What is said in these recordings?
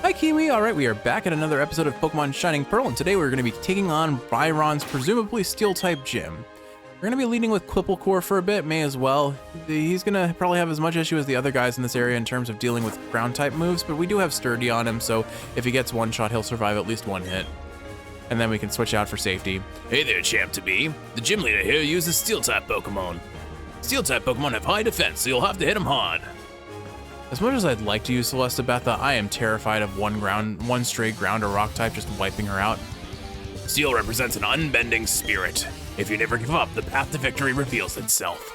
Hi Kiwi! Alright, we are back at another episode of Pokemon Shining Pearl, and today we're going to be taking on Byron's presumably Steel-type gym. We're going to be leading with Quipplecore for a bit, may as well. He's going to probably have as much issue as the other guys in this area in terms of dealing with ground-type moves, but we do have Sturdy on him, so if he gets one shot, he'll survive at least one hit. And then we can switch out for safety. Hey there, champ-to-be. The gym leader here uses Steel-type Pokemon. Steel-type Pokemon have high defense, so you'll have to hit them hard. As much as I'd like to use Celestabetha, I am terrified of one stray ground or rock type just wiping her out. Steel represents an unbending spirit. If you never give up, the path to victory reveals itself.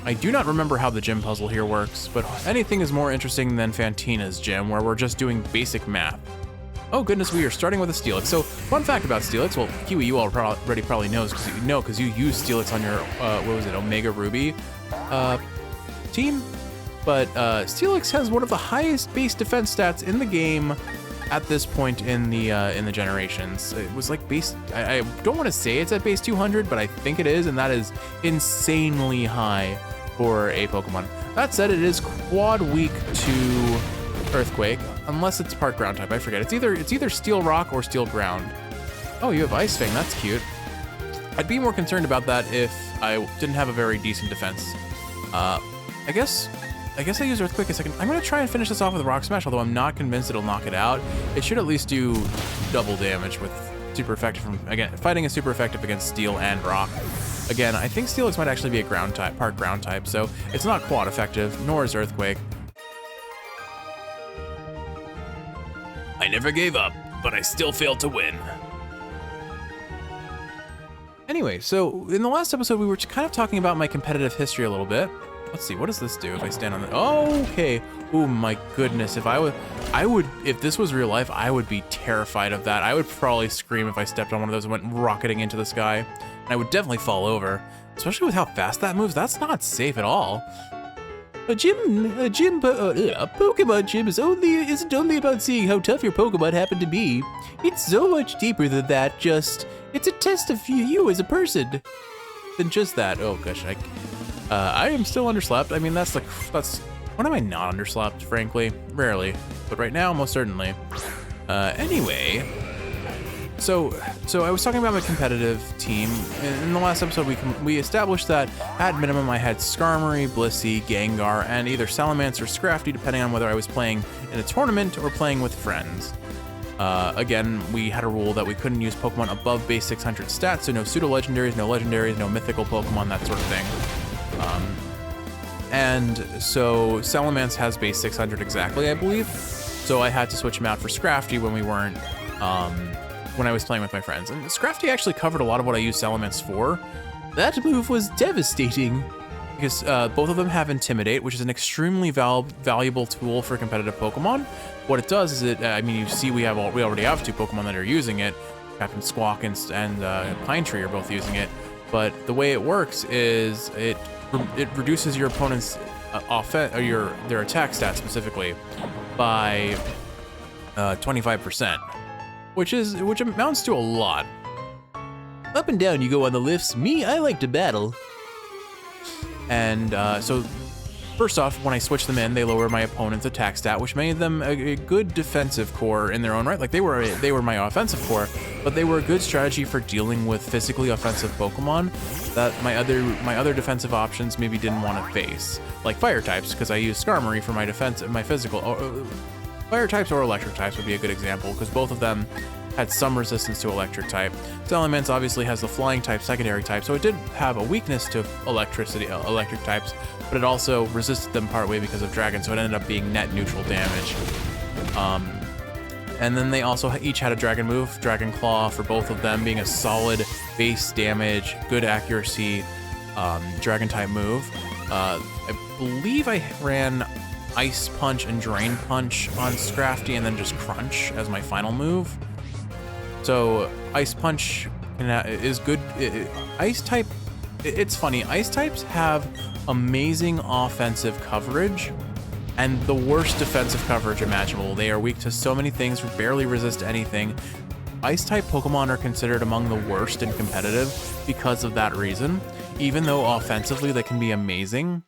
I do not remember how the gym puzzle here works, but anything is more interesting than Fantina's gym, where we're just doing basic math. Oh goodness, we are starting with a Steelix. So, fun fact about Steelix, well, Kiwi, you already probably knows, because you use Steelix on your, Omega Ruby team. But Steelix has one of the highest base defense stats in the game at this point in the generations. It was like base, I don't want to say it's at base 200, but I think it is, and that is insanely high for a Pokemon. That said, it is quad weak to Earthquake, unless it's part ground type. I forget. It's either Steel Rock or Steel Ground. Oh, you have Ice Fang. That's cute. I'd be more concerned about that if I didn't have a very decent defense. I guess I use Earthquake a second. I'm gonna try and finish this off with Rock Smash, although I'm not convinced it'll knock it out. It should at least do double damage with super effective fighting is super effective against Steel and Rock. Again, I think Steelix might actually be a part ground type, so it's not quad effective, nor is Earthquake. I never gave up, but I still failed to win. Anyway, so in the last episode, we were kind of talking about my competitive history a little bit. Let's see, what does this do if I stand on the, okay. Oh my goodness, if this was real life, I would be terrified of that. I would probably scream if I stepped on one of those and went rocketing into the sky. And I would definitely fall over, especially with how fast that moves. That's not safe at all. A Pokemon gym isn't only about seeing how tough your Pokemon happen to be. It's so much deeper than that. It's a test of you as a person. Than just that. Oh gosh, I am still underslept. I mean, that's when am I not underslept, frankly? Rarely, but right now, most certainly. Anyway, so I was talking about my competitive team. In the last episode, we established that at minimum I had Skarmory, Blissey, Gengar, and either Salamence or Scrafty, depending on whether I was playing in a tournament or playing with friends. Again, we had a rule that we couldn't use Pokemon above base 600 stats, so no pseudo-legendaries, no mythical Pokemon, that sort of thing. And so Salamence has base 600 exactly, I believe. So I had to switch him out for Scrafty when we weren't, when I was playing with my friends. And Scrafty actually covered a lot of what I used Salamence for. That move was devastating because both of them have Intimidate, which is an extremely valuable tool for competitive Pokemon. What it does is you see we already have two Pokemon that are using it. Captain Squawk and Pine Tree are both using it. But the way it works is it reduces your opponent's their attack stats specifically by 25%, which amounts to a lot. Up and down you go on the lifts. Me, I like to battle. And so first off, when I switch them in, they lower my opponent's attack stat, which made them a good defensive core in their own right. Like they were my offensive core, but they were a good strategy for dealing with physically offensive Pokemon that my other defensive options maybe didn't want to face, like fire types, because I use Skarmory for my defense, my physical. Fire types or electric types would be a good example, because both of them had some resistance to electric type. Salamence obviously has the flying type, secondary type, so it did have a weakness to electric types, but it also resisted them partway because of Dragon, so it ended up being net neutral damage. And then they also each had a Dragon move, Dragon Claw, for both of them being a solid base damage, good accuracy, Dragon type move. I believe I ran Ice Punch and Drain Punch on Scrafty, and then just Crunch as my final move. So Ice Punch is good. Ice type, it's funny. Ice types have amazing offensive coverage and the worst defensive coverage imaginable. They are weak to so many things, barely resist anything. Ice type Pokemon are considered among the worst in competitive because of that reason. Even though offensively they can be amazing,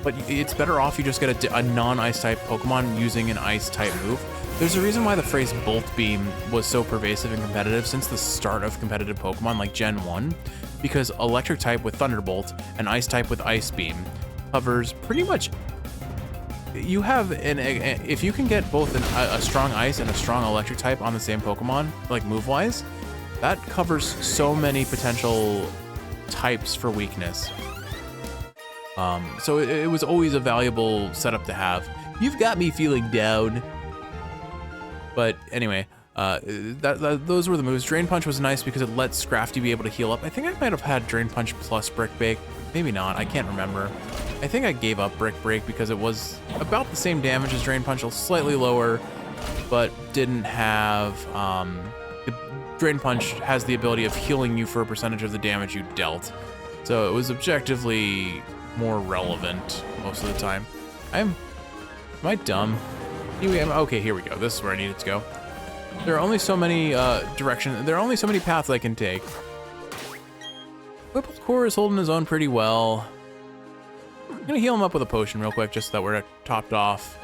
but it's better off you just get a non-ice type Pokemon using an ice type move. There's a reason why the phrase Bolt Beam was so pervasive and competitive since the start of competitive Pokemon like Gen 1, because electric type with Thunderbolt and ice type with Ice Beam covers pretty much. You have if you can get both a strong ice and a strong electric type on the same Pokemon, like move-wise, that covers so many potential types for weakness. So it was always a valuable setup to have. You've got me feeling down. But anyway, those were the moves. Drain Punch was nice because it let Scrafty be able to heal up. I think I might have had Drain Punch plus Brick Break. Maybe not, I can't remember. I think I gave up Brick Break because it was about the same damage as Drain Punch, slightly lower, but didn't have, Drain Punch has the ability of healing you for a percentage of the damage you dealt. So it was objectively more relevant most of the time. Am I dumb? Okay, here we go. This is where I needed to go. There are only so many directions. There are only so many paths I can take. Whipple's Core is holding his own pretty well. I'm gonna heal him up with a potion real quick, just so that we're topped off.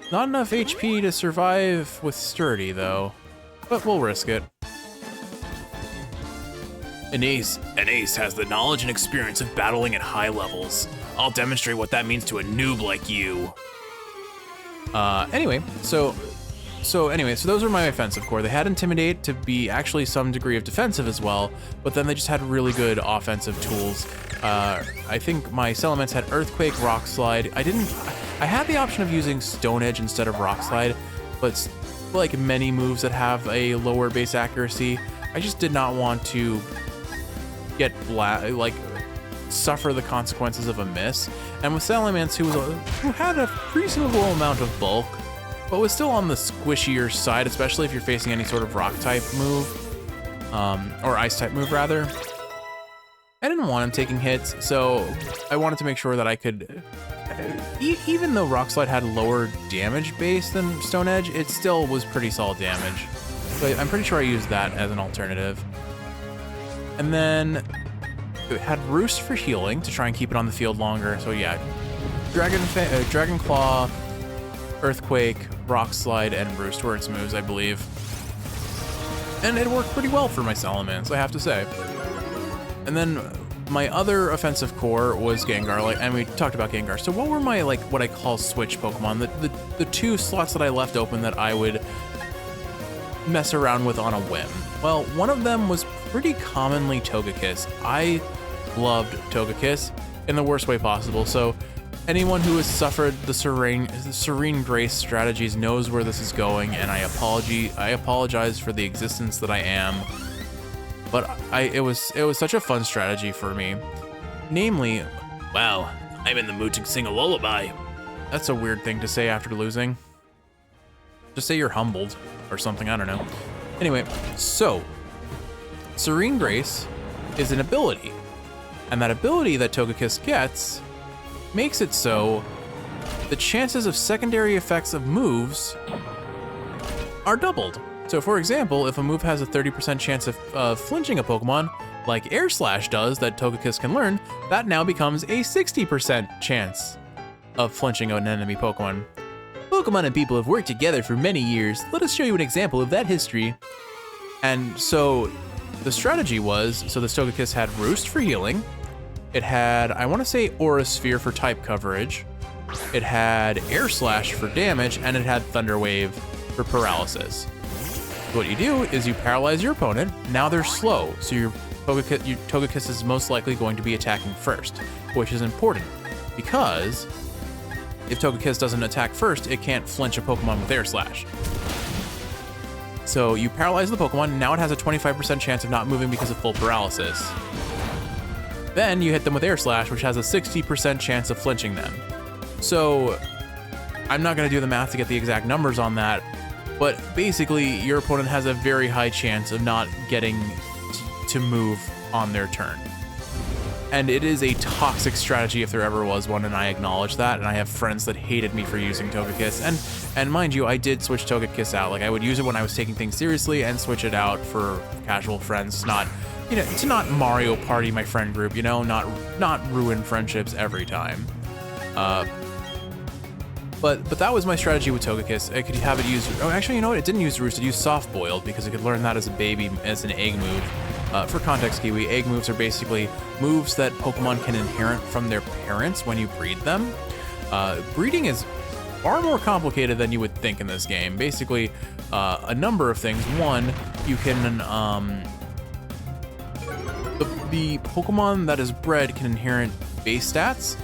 Not enough HP to survive with Sturdy, though, but we'll risk it. An ace has the knowledge and experience of battling at high levels. I'll demonstrate what that means to a noob like you. Anyway, so those are my offensive core. They had Intimidate to be actually some degree of defensive as well, but then they just had really good offensive tools. I think my Salamence had Earthquake, Rock Slide. I had the option of using Stone Edge instead of Rock Slide, but like many moves that have a lower base accuracy, I just did not want to get suffer the consequences of a miss. And with Salamence, who had a reasonable amount of bulk, but was still on the squishier side, especially if you're facing any sort of rock type move, or ice type move rather. I didn't want him taking hits, so I wanted to make sure that I could, even though Rock Slide had lower damage base than Stone Edge, it still was pretty solid damage. So I'm pretty sure I used that as an alternative. And then it had Roost for healing to try and keep it on the field longer. So yeah, Dragon Claw, Earthquake, Rock Slide, and Roost were its moves, I believe. And it worked pretty well for my Salamence, I have to say. And then my other offensive core was Gengar, and we talked about Gengar. So what were my, what I call switch Pokemon? The two slots that I left open that I would mess around with on a whim. Well, one of them was pretty commonly Togekiss. I loved Togekiss in the worst way possible. So anyone who has suffered the Serene Grace strategies knows where this is going, and I apologize for the existence that I am. But it was such a fun strategy for me. Namely, wow, I'm in the mood to sing a lullaby. That's a weird thing to say after losing. Just say you're humbled or something, I don't know. Anyway, so Serene Grace is an ability, and that ability that Togekiss gets makes it so the chances of secondary effects of moves are doubled. So for example, if a move has a 30% chance of flinching a Pokemon, like Air Slash does that Togekiss can learn, that now becomes a 60% chance of flinching an enemy Pokemon. Pokemon and people have worked together for many years. Let us show you an example of that history. And so the strategy was, so this Togekiss had Roost for healing. It had, I want to say, Aura Sphere for type coverage. It had Air Slash for damage, and it had Thunder Wave for paralysis. What you do is you paralyze your opponent. Now they're slow, so your Togekiss is most likely going to be attacking first, which is important because if Togekiss doesn't attack first, it can't flinch a Pokemon with Air Slash. So you paralyze the Pokemon, now it has a 25% chance of not moving because of full paralysis. Then you hit them with Air Slash, which has a 60% chance of flinching them. So I'm not going to do the math to get the exact numbers on that, but basically your opponent has a very high chance of not getting to move on their turn. And it is a toxic strategy if there ever was one, and I acknowledge that, and I have friends that hated me for using Togekiss. And mind you, I did switch Togekiss out. Like, I would use it when I was taking things seriously and switch it out for casual friends, not you know, to not Mario Party my friend group, you know, not ruin friendships every time. But that was my strategy with Togekiss. I could have it use, oh, actually, you know what? It didn't use Roost, it used Soft Boiled because it could learn that as a baby, as an egg move. For context, Kiwi, egg moves are basically moves that Pokemon can inherit from their parents when you breed them. Breeding is far more complicated than you would think in this game. Basically, a number of things. One, you can, the Pokemon that is bred can inherit base stats,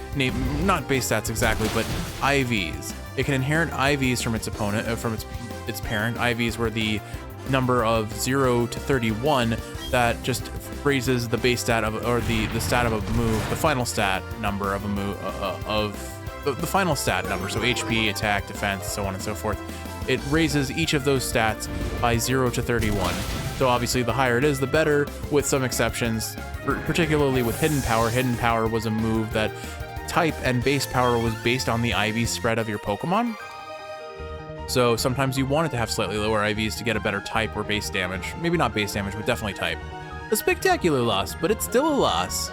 not base stats exactly, but IVs. It can inherit IVs from its opponent, from its parent. IVs were the number of 0 to 31 that just raises the base stat of, or the stat of a move, the final stat number of a move, the final stat number, so HP, attack, defense, so on and so forth. It raises each of those stats by 0 to 31. So obviously the higher it is, the better, with some exceptions, particularly with Hidden Power. Hidden Power was a move that type and base power was based on the IV spread of your Pokemon. So sometimes you wanted to have slightly lower IVs to get a better type or base damage. Maybe not base damage, but definitely type. A spectacular loss, but it's still a loss.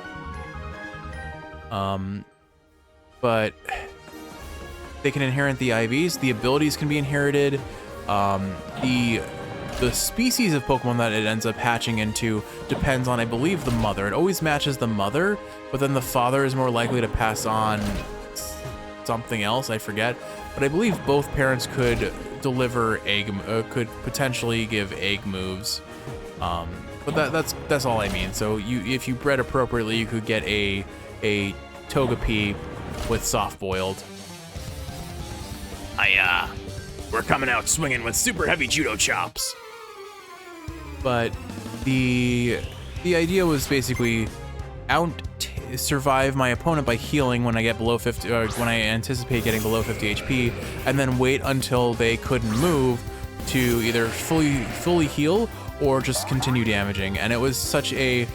But they can inherit the IVs. The abilities can be inherited. The species of Pokemon that it ends up hatching into depends on, I believe, the mother. It always matches the mother, but then the father is more likely to pass on something else, I forget. But I believe both parents could deliver could potentially give egg moves. But that's all I mean. So if you bred appropriately, you could get a Togepi with Soft Boiled. We're coming out swinging with super heavy judo chops. But the idea was basically survive my opponent by healing when I get below 50, or when I anticipate getting below 50 HP, and then wait until they couldn't move to either fully heal or just continue damaging. And it was such a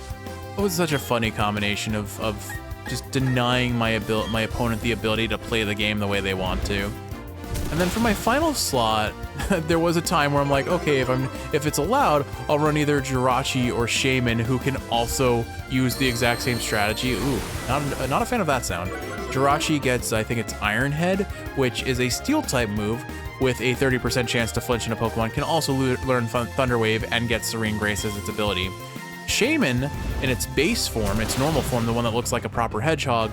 funny combination of just denying my opponent the ability to play the game the way they want to. And then for my final slot, there was a time where I'm like, okay, if it's allowed, I'll run either Jirachi or Shaman, who can also use the exact same strategy. Ooh, not a fan of that sound. Jirachi gets, I think it's Iron Head, which is a Steel type move with a 30% chance to flinch in a Pokemon, can also learn Thunder Wave and get Serene Grace as its ability. Shaman, in its base form, its normal form, the one that looks like a proper hedgehog,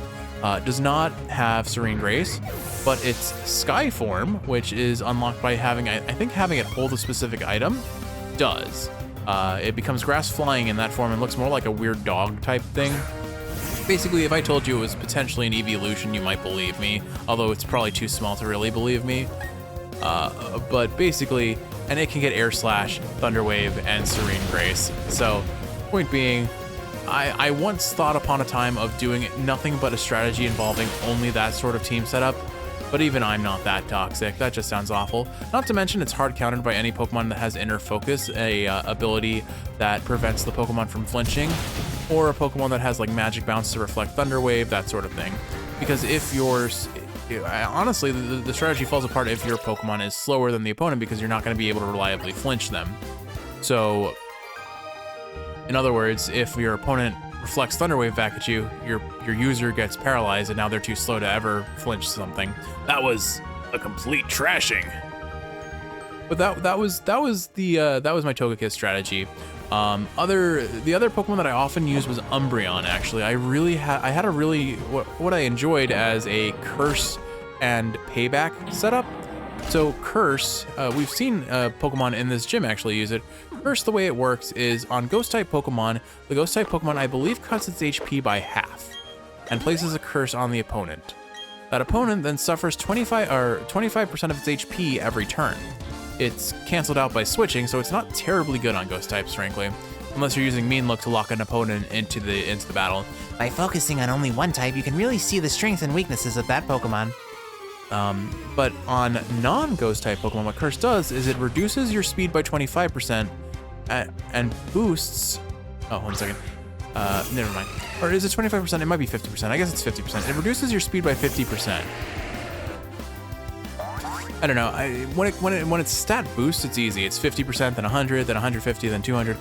does not have Serene Grace, but its Sky form, which is unlocked by having, I think having it hold a specific item, does. It becomes Grass Flying in that form and looks more like a weird dog type thing. Basically, if I told you it was potentially an evolution, you might believe me, although it's probably too small to really believe me. But basically, and it can get Air Slash, Thunder Wave, and Serene Grace. So, point being, I once thought upon a time of doing nothing but a strategy involving only that sort of team setup, but even I'm not that toxic. That just sounds awful. Not to mention it's hard countered by any Pokemon that has Inner Focus, a ability that prevents the Pokemon from flinching, or a Pokemon that has like Magic Bounce to reflect Thunder Wave, that sort of thing. Because if yours, honestly, the strategy falls apart if your Pokemon is slower than the opponent because you're not going to be able to reliably flinch them. So, in other words, if your opponent reflects Thunder Wave back at you, your user gets paralyzed and now they're too slow to ever flinch something. That was a complete trashing. But that was my Togekiss strategy. The other Pokemon that I often used was Umbreon. Actually, I had a really what I enjoyed as a Curse and Payback setup. So Curse, we've seen Pokemon in this gym actually use it. Curse, the way it works is on Ghost-type Pokemon, the Ghost-type Pokemon, I believe, cuts its HP by half and places a Curse on the opponent. That opponent then suffers 25% of its HP every turn. It's canceled out by switching, so it's not terribly good on Ghost types, frankly, unless you're using Mean Look to lock an opponent into the battle. By focusing on only one type, you can really see the strengths and weaknesses of that Pokemon. But on non-Ghost type Pokemon, what Curse does is it reduces your speed by 25% and boosts. Oh, 1 second. Never mind. Or is it 25%? It might be 50%. I guess it's 50%. It reduces your speed by 50%. I don't know. When it's stat boost, it's easy. It's 50%, then 100, then 150, then 200.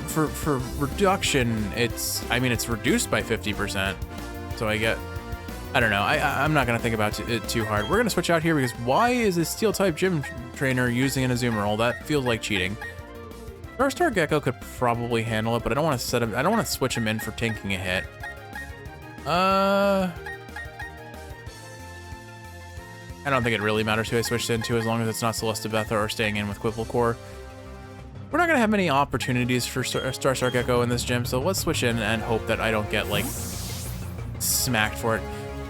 For reduction, it's reduced by 50%. So I don't know. I'm not gonna think about it too hard. We're gonna switch out here because why is a steel type gym trainer using an Azumarill? That feels like cheating. Star Gecko could probably handle it, but I don't want to set him. I don't want to switch him in for tanking a hit. I don't think it really matters who I switched into as long as it's not Celestabetha or staying in with Quipplecore. We're not gonna have many opportunities for Star Gecko in this gym, so let's switch in and hope that I don't get like smacked for it.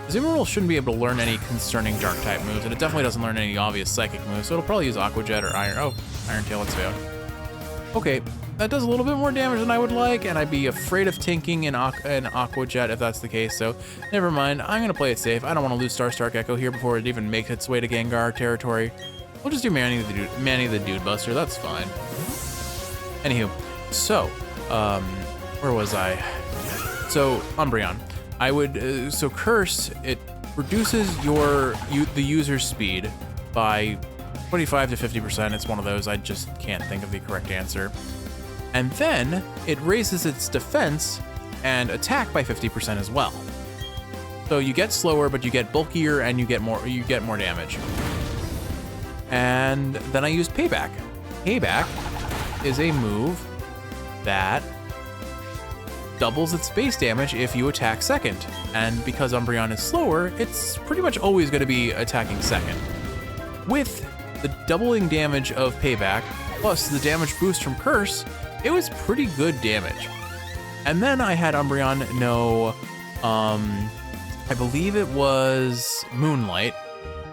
Azumarill shouldn't be able to learn any concerning dark type moves, and it definitely doesn't learn any obvious psychic moves, so it'll probably use Aqua Jet or Iron Tail, let's go. Okay, that does a little bit more damage than I would like, and I'd be afraid of tanking in Aqua Jet if that's the case, so never mind. I'm gonna play it safe. I don't want to lose Star Gecko here before it even makes its way to Gengar territory. We'll just do Manny the Dude Buster, that's fine. Anywho, so, where was I? So, Umbreon. I would, so Curse, it reduces the user's speed by 25 to 50%. It's one of those, I just can't think of the correct answer. And then it raises its defense and attack by 50% as well. So you get slower, but you get bulkier and you get more damage. And then I use Payback. Payback is a move that doubles its base damage if you attack second. And because Umbreon is slower, it's pretty much always going to be attacking second. With the doubling damage of Payback, plus the damage boost from Curse, it was pretty good damage. And then I had Umbreon know, I believe it was Moonlight,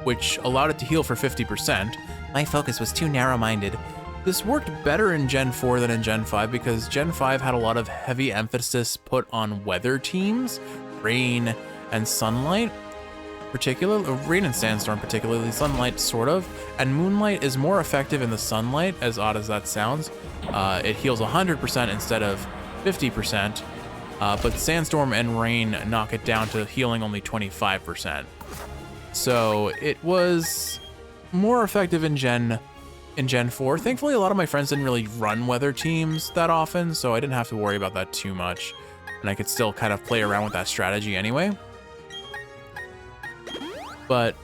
which allowed it to heal for 50%. My focus was too narrow-minded. This worked better in Gen 4 than in Gen 5 because Gen 5 had a lot of heavy emphasis put on weather teams, rain and sunlight, rain and sandstorm particularly, sunlight sort of, and Moonlight is more effective in the sunlight, as odd as that sounds. It heals 100% instead of 50%, but sandstorm and rain knock it down to healing only 25%. So it was more effective in Gen 4. Thankfully, a lot of my friends didn't really run weather teams that often, so I didn't have to worry about that too much. And I could still kind of play around with that strategy anyway. But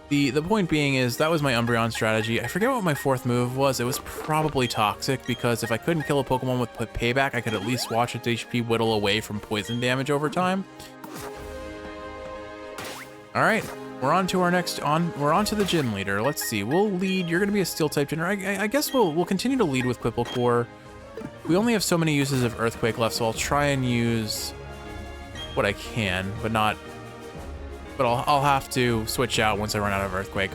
the point being is that was my Umbreon strategy. I forget what my fourth move was. It was probably Toxic, because if I couldn't kill a Pokemon with Payback, I could at least watch its HP whittle away from poison damage over time. All right. We're on to we're on to the gym leader. Let's see. We'll lead. You're gonna be a steel type gym. I guess we'll continue to lead with Quipplecore. We only have so many uses of Earthquake left, so I'll try and use what I can, but I'll have to switch out once I run out of Earthquake.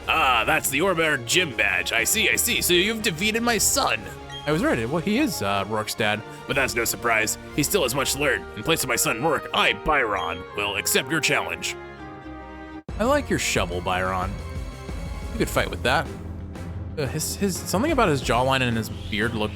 Ah, that's the Orbiter Gym Badge. I see. So you've defeated my son. I was right. Well, he is Rourke's dad. But that's no surprise. He still has much to learn. In place of my son Rourke, I, Byron, will accept your challenge. I like your shovel, Byron. You could fight with that. His something about his jawline and his beard look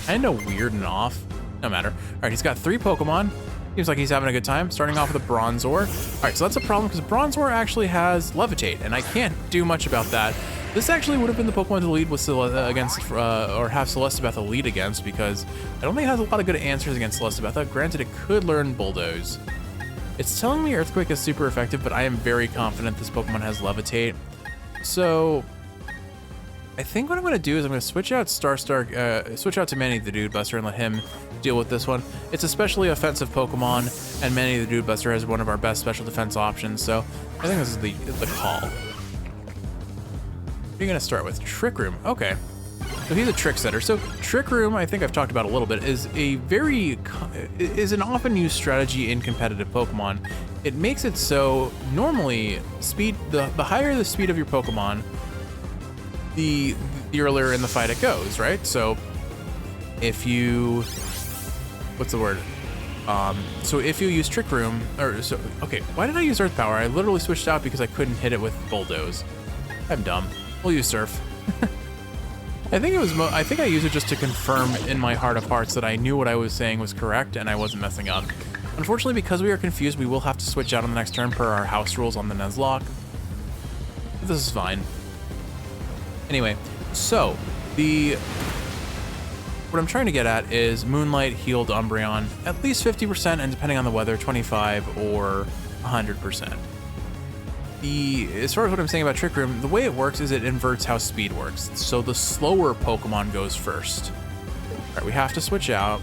kind of weird and off. No matter. All right, he's got 3 Pokemon. Seems like he's having a good time. Starting off with a Bronzor. All right, so that's a problem because Bronzor actually has Levitate, and I can't do much about that. This actually would have been the Pokemon to lead with against, or have Celestabetha lead against, because I don't think it has a lot of good answers against Celestabetha. Granted, it could learn Bulldoze. It's telling me Earthquake is super effective, but I am very confident this Pokemon has Levitate. So I think what I'm gonna do is I'm gonna switch out switch out to Manny the Dude Buster and let him deal with this one. It's a specially offensive Pokemon, and Manny the Dude Buster has one of our best special defense options, so I think this is the call. What are you gonna start with? Trick Room, okay. So he's a Trick Setter. So Trick Room, I think I've talked about a little bit, is an often used strategy in competitive Pokemon. It makes it so normally the higher the speed of your Pokemon, the earlier in the fight it goes, right? So if you, what's the word? So if you use Trick Room, okay, why did I use Earth Power? I literally switched out because I couldn't hit it with Bulldoze. I'm dumb. We'll use Surf. I think I used it just to confirm in my heart of hearts that I knew what I was saying was correct and I wasn't messing up. Unfortunately, because we are confused, we will have to switch out on the next turn per our house rules on the Nuzlocke. This is fine. Anyway, so what I'm trying to get at is Moonlight healed Umbreon at least 50%, and depending on the weather, 25 or 100%. As far as what I'm saying about Trick Room, the way it works is it inverts how speed works. So the slower Pokemon goes first. All right, we have to switch out.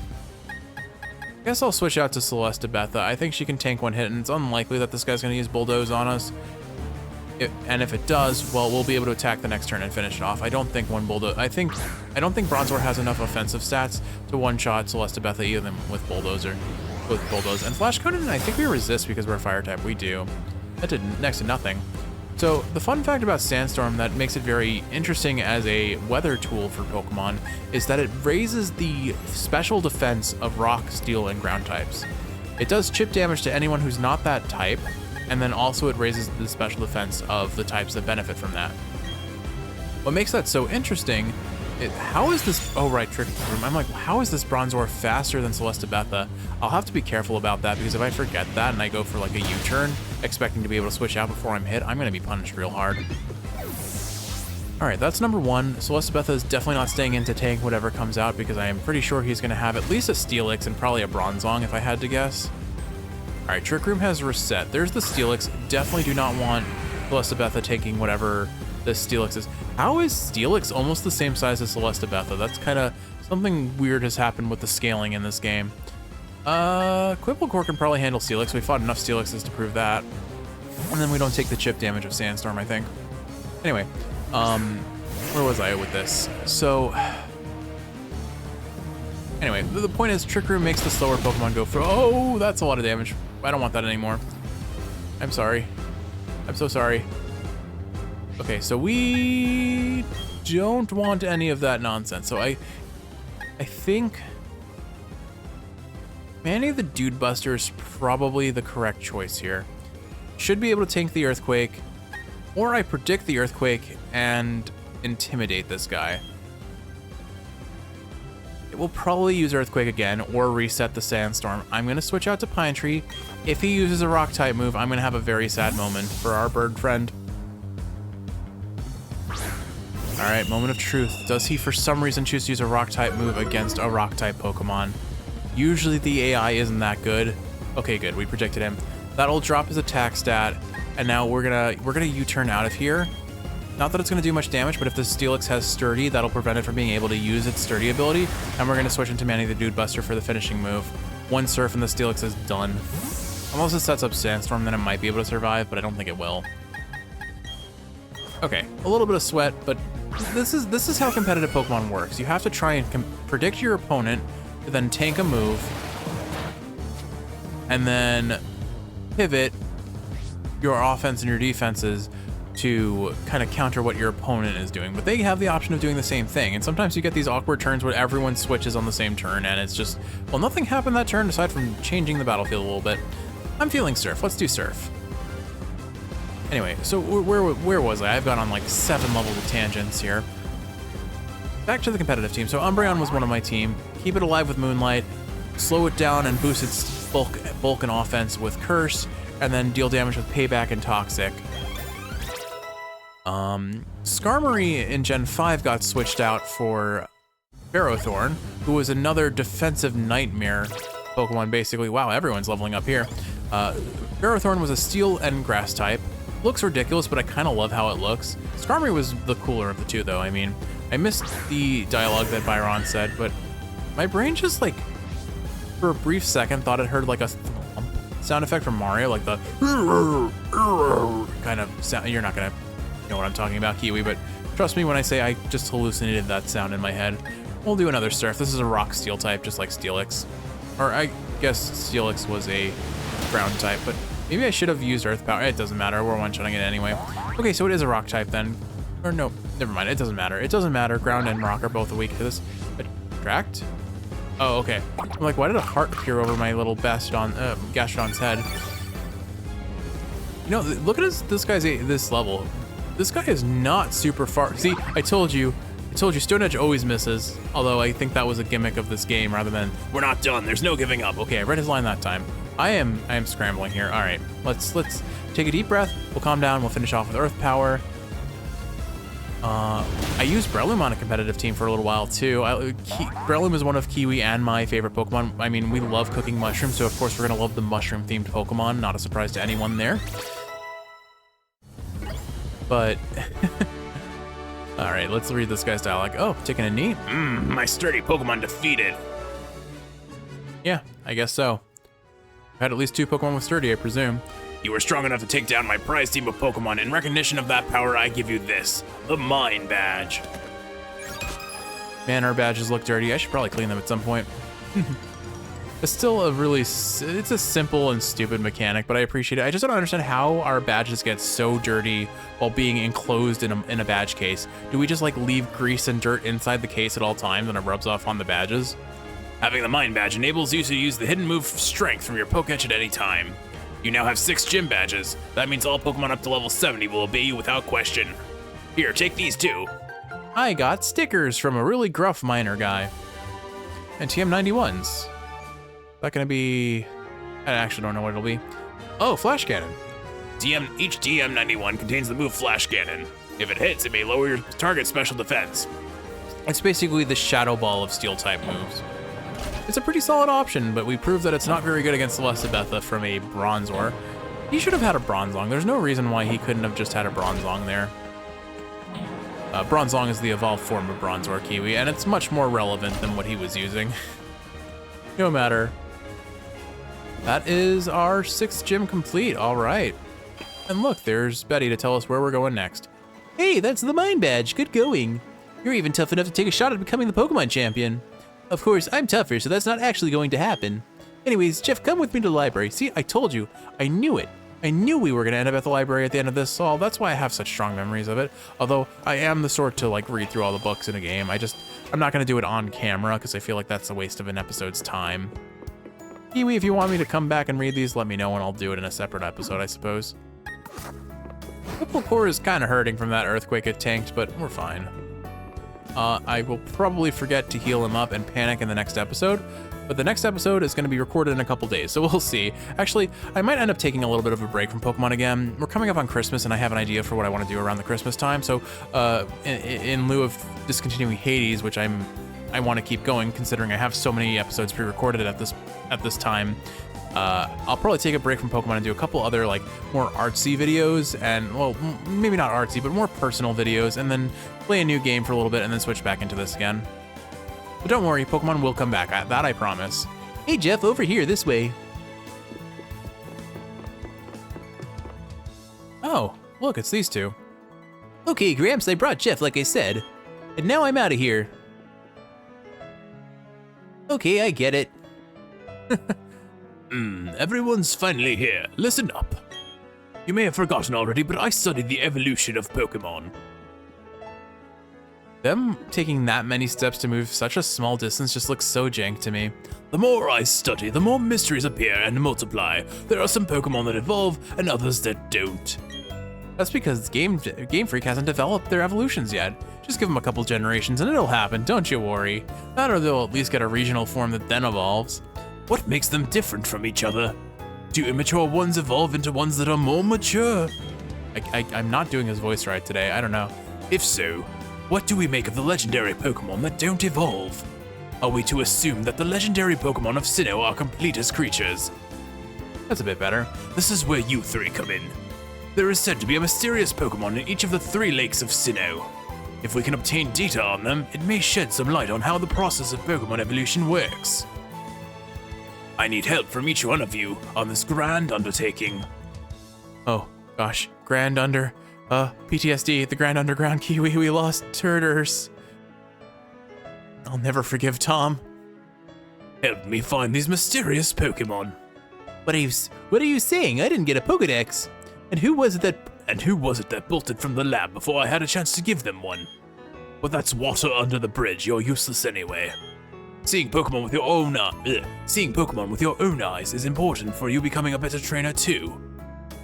I guess I'll switch out to Celestabetha. I think she can tank one hit, and it's unlikely that this guy's gonna use Bulldoze on us. And if it does, well, we'll be able to attack the next turn and finish it off. I don't think Bulldoze. I don't think Bronzor has enough offensive stats to one-shot Celestabetha either with Bulldoze. And Flash Conan, I think we resist because we're a fire type. We do. That did next to nothing. So the fun fact about Sandstorm that makes it very interesting as a weather tool for Pokemon is that it raises the special defense of Rock, Steel, and Ground types. It does chip damage to anyone who's not that type, and then also it raises the special defense of the types that benefit from that. What makes that so interesting, how is this, oh right, Trick Room. I'm like, how is this Bronzor faster than Celestabetha? I'll have to be careful about that, because if I forget that and I go for like a U-turn, expecting to be able to switch out before I'm hit, I'm gonna be punished real hard. All right, that's number one. Celestabetha is definitely not staying in to tank whatever comes out, because I am pretty sure he's gonna have at least a Steelix and probably a Bronzong if I had to guess. All right, Trick Room has reset. There's the Steelix. Definitely do not want Celestabetha taking whatever this Steelix is. How is Steelix almost the same size as Celestabetha? That's kind of, something weird has happened with the scaling in this game. Quibblecore can probably handle Steelix. We fought enough Steelixes to prove that. And then we don't take the chip damage of Sandstorm, I think. Anyway, where was I with this? So, anyway, the point is Trick Room makes the slower Pokemon go for, oh, that's a lot of damage. I don't want that anymore. I'm sorry. I'm so sorry. Okay, so we don't want any of that nonsense. So I think Manny the Dude Buster is probably the correct choice here. Should be able to tank the Earthquake, or I predict the Earthquake and intimidate this guy. It will probably use Earthquake again or reset the Sandstorm. I'm gonna switch out to Pine Tree. If he uses a Rock type move, I'm gonna have a very sad moment for our bird friend. All right, moment of truth. Does he for some reason choose to use a Rock type move against a Rock type Pokemon? Usually the AI isn't that good. Okay, good, we predicted him. That'll drop his attack stat, and now we're gonna U-turn out of here. Not that it's gonna do much damage, but if the Steelix has Sturdy, that'll prevent it from being able to use its Sturdy ability, and we're gonna switch into Manny the Dude Buster for the finishing move. One Surf and the Steelix is done. Unless it sets up Sandstorm, then it might be able to survive, but I don't think it will. Okay, a little bit of sweat, but this is how competitive Pokemon works. You have to try and predict your opponent, then tank a move, and then pivot your offense and your defenses to kind of counter what your opponent is doing. But they have the option of doing the same thing, and sometimes you get these awkward turns where everyone switches on the same turn, and it's just, well, nothing happened that turn aside from changing the battlefield a little bit. I'm feeling Surf. Let's do Surf. Anyway, so where was I? I've gone on like 7 levels of tangents here. Back to the competitive team. So Umbreon was one of my team. Keep it alive with Moonlight, slow it down and boost its bulk and offense with Curse, and then deal damage with Payback and Toxic. Skarmory in Gen 5 got switched out for Ferrothorn, who was another defensive nightmare Pokemon, basically. Wow, everyone's leveling up here. Ferrothorn was a Steel and Grass type. Looks ridiculous, but I kind of love how it looks. Skarmory was the cooler of the two, though. I mean, I missed the dialogue that Byron said, but my brain just, like, for a brief second, thought it heard, like, a sound effect from Mario, like the kind of sound. You're not going to know what I'm talking about, Kiwi, but trust me when I say I just hallucinated that sound in my head. We'll do another Surf. This is a Rock Steel type, just like Steelix. Or I guess Steelix was a Ground type, but maybe I should have used Earth Power. It doesn't matter. We're one-shotting it anyway. Okay, so it is a Rock type then. Or no, never mind. It doesn't matter. It doesn't matter. Ground and Rock are both weak to this. Attract? Oh, okay. I'm like, why did a heart appear over my little Gastrodon's head? You know, look at this guy's this level. This guy is not super far. See, I told you, Stone Edge always misses. Although I think that was a gimmick of this game rather than, we're not done, there's no giving up. Okay, I read his line that time. I am scrambling here. All right, let's take a deep breath. We'll calm down. We'll finish off with Earth Power. I used Breloom on a competitive team for a little while too. Breloom is one of Kiwi and my favorite Pokemon. I mean, we love cooking mushrooms, so of course we're gonna love the mushroom-themed Pokemon. Not a surprise to anyone there. But, all right, let's read this guy's dialogue. Oh, taking a knee? My sturdy Pokemon defeated. Yeah, I guess so. I've had at least 2 Pokemon with sturdy, I presume. You were strong enough to take down my prize team of Pokemon. In recognition of that power, I give you this, the Mind Badge. Man, our badges look dirty. I should probably clean them at some point. It's still a really, it's a simple and stupid mechanic, but I appreciate it. I just don't understand how our badges get so dirty while being enclosed in a badge case. Do we just like leave grease and dirt inside the case at all times and it rubs off on the badges? Having the Mind Badge enables you to use the hidden move Strength from your Pokédex at any time. You now have 6 gym badges. That means all Pokemon up to level 70 will obey you without question. Here, take these too. I got stickers from a really gruff miner guy. And TM91s. Is that gonna be... I actually don't know what it'll be. Oh, Flash Cannon. Each TM91 contains the move Flash Cannon. If it hits, it may lower your target's special defense. It's basically the Shadow Ball of Steel-type moves. It's a pretty solid option, but we proved that it's not very good against Celestabetha from a Bronzor. He should have had a Bronzong. There's no reason why he couldn't have just had a Bronzong there. Bronzong is the evolved form of Bronzor Kiwi, and it's much more relevant than what he was using. No matter. That is our 6th gym complete, all right. And look, there's Betty to tell us where we're going next. Hey, that's the Mind Badge, good going. You're even tough enough to take a shot at becoming the Pokemon champion. Of course, I'm tougher, so that's not actually going to happen. Anyways, Jeff, come with me to the library. See, I told you. I knew it. I knew we were going to end up at the library at the end of this, so that's why I have such strong memories of it. Although, I am the sort to, like, read through all the books in a game. I'm not going to do it on camera, because I feel like that's a waste of an episode's time. Kiwi, if you want me to come back and read these, let me know, and I'll do it in a separate episode, I suppose. Core is kind of hurting from that earthquake it tanked, but we're fine. I will probably forget to heal him up and panic in the next episode, but the next episode is going to be recorded in a couple days, so we'll see. Actually, I might end up taking a little bit of a break from Pokemon again. We're coming up on Christmas, and I have an idea for what I want to do around the Christmas time, so in lieu of discontinuing Hades, which I want to keep going, considering I have so many episodes pre-recorded at this time, I'll probably take a break from Pokemon and do a couple other, like, more artsy videos, and, well, maybe not artsy, but more personal videos, and then play a new game for a little bit, and then switch back into this again. But don't worry, Pokemon will come back, that I promise. Hey, Jeff, over here, this way. Oh, look, it's these two. Okay, Gramps, I brought Jeff, like I said. And now I'm out of here. Okay, I get it. Everyone's finally here. Listen up. You may have forgotten already, but I studied the evolution of Pokemon. Them taking that many steps to move such a small distance just looks so jank to me. The more I study, the more mysteries appear and multiply. There are some Pokemon that evolve, and others that don't. That's because Game Freak hasn't developed their evolutions yet. Just give them a couple generations and it'll happen, don't you worry. That or they'll at least get a regional form that then evolves. What makes them different from each other? Do immature ones evolve into ones that are more mature? I'm not doing his voice right today, I don't know. If so, what do we make of the legendary Pokemon that don't evolve? Are we to assume that the legendary Pokemon of Sinnoh are complete as creatures? That's a bit better. This is where you 3 come in. There is said to be a mysterious Pokemon in each of the 3 lakes of Sinnoh. If we can obtain data on them, it may shed some light on how the process of Pokemon evolution works. I need help from each one of you on this grand undertaking. Oh, gosh. PTSD, the Grand Underground Kiwi, we lost Turters. I'll never forgive Tom. Help me find these mysterious Pokemon. What are you saying? I didn't get a Pokédex. And who was it that bolted from the lab before I had a chance to give them one? Well, that's water under the bridge. You're useless anyway. Seeing Pokemon with your own eyes is important for you becoming a better trainer too.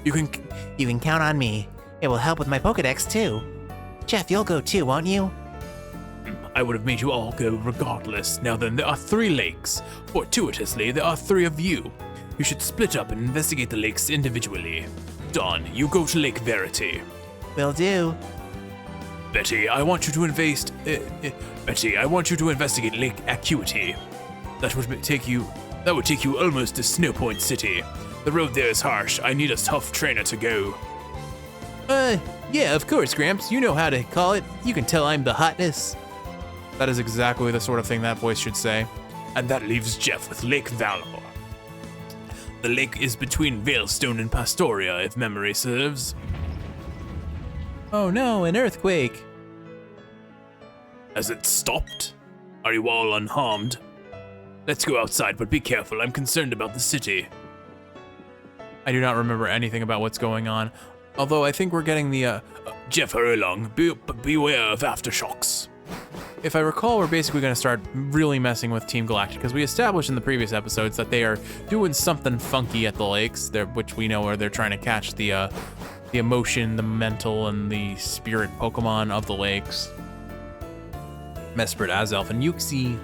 You can count on me. It will help with my Pokédex too. Jeff, you'll go too, won't you? I would have made you all go regardless. Now then, there are 3 lakes. Fortuitously, there are 3 of you. You should split up and investigate the lakes individually. Dawn, you go to Lake Verity. Will do. Betty, I want you to Betty, I want you to investigate Lake Acuity. That would take you almost to Snowpoint City. The road there is harsh. I need a tough trainer to go. Yeah, of course, Gramps. You know how to call it. You can tell I'm the hotness. That is exactly the sort of thing that voice should say. And that leaves Jeff with Lake Valor. The lake is between Veilstone and Pastoria, if memory serves. Oh no, an earthquake. Has it stopped? Are you all unharmed? Let's go outside, but be careful. I'm concerned about the city. I do not remember anything about what's going on. Although I think we're getting the, Jeff, hurry along. Beware of aftershocks. If I recall, we're basically going to start really messing with Team Galactic, because we established in the previous episodes that they are doing something funky at the lakes, which we know where they're trying to catch the emotion, the mental, and the spirit Pokemon of the lakes. Mesprit, Azelf, and Uxie.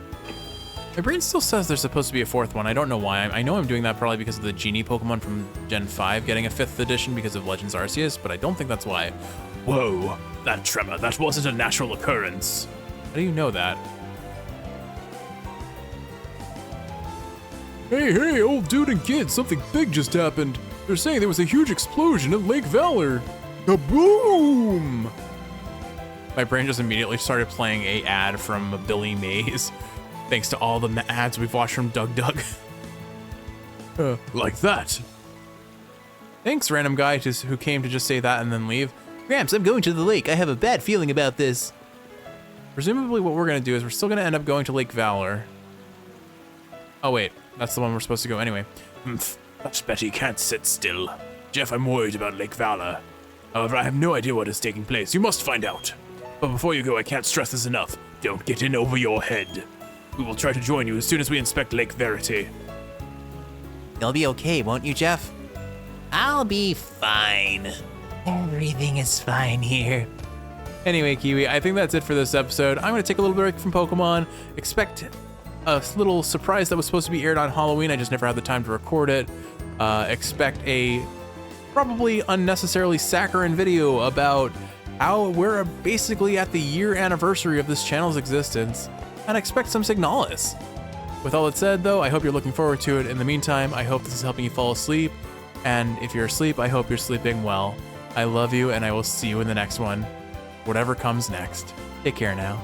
My brain still says there's supposed to be a fourth one. I don't know why. I know I'm doing that probably because of the Genie Pokemon from Gen 5 getting a 5th edition because of Legends Arceus, but I don't think that's why. Whoa, that tremor, that wasn't a natural occurrence. How do you know that? Hey, old dude and kid, something big just happened. They're saying there was a huge explosion at Lake Valor. Kaboom! My brain just immediately started playing a ad from Billy Mays, thanks to all the ads we've watched from Doug. Like that. Thanks, random guy who came to just say that and then leave. Gramps, I'm going to the lake. I have a bad feeling about this. Presumably what we're going to do is we're still going to end up going to Lake Valor. Oh wait, that's the one we're supposed to go anyway. But Betty can't sit still. Jeff, I'm worried about Lake Valor. However, I have no idea what is taking place. You must find out. But before you go, I can't stress this enough. Don't get in over your head. We will try to join you as soon as we inspect Lake Verity. You'll be okay, won't you, Jeff? I'll be fine. Everything is fine here. Anyway, Kiwi, I think that's it for this episode. I'm going to take a little break from Pokemon. Expect a little surprise that was supposed to be aired on Halloween. I just never had the time to record it. Expect a probably unnecessarily saccharine video about how we're basically at the year anniversary of this channel's existence. And expect some Signalis. With all that said, though, I hope you're looking forward to it. In the meantime, I hope this is helping you fall asleep. And if you're asleep, I hope you're sleeping well. I love you, and I will see you in the next one. Whatever comes next. Take care now.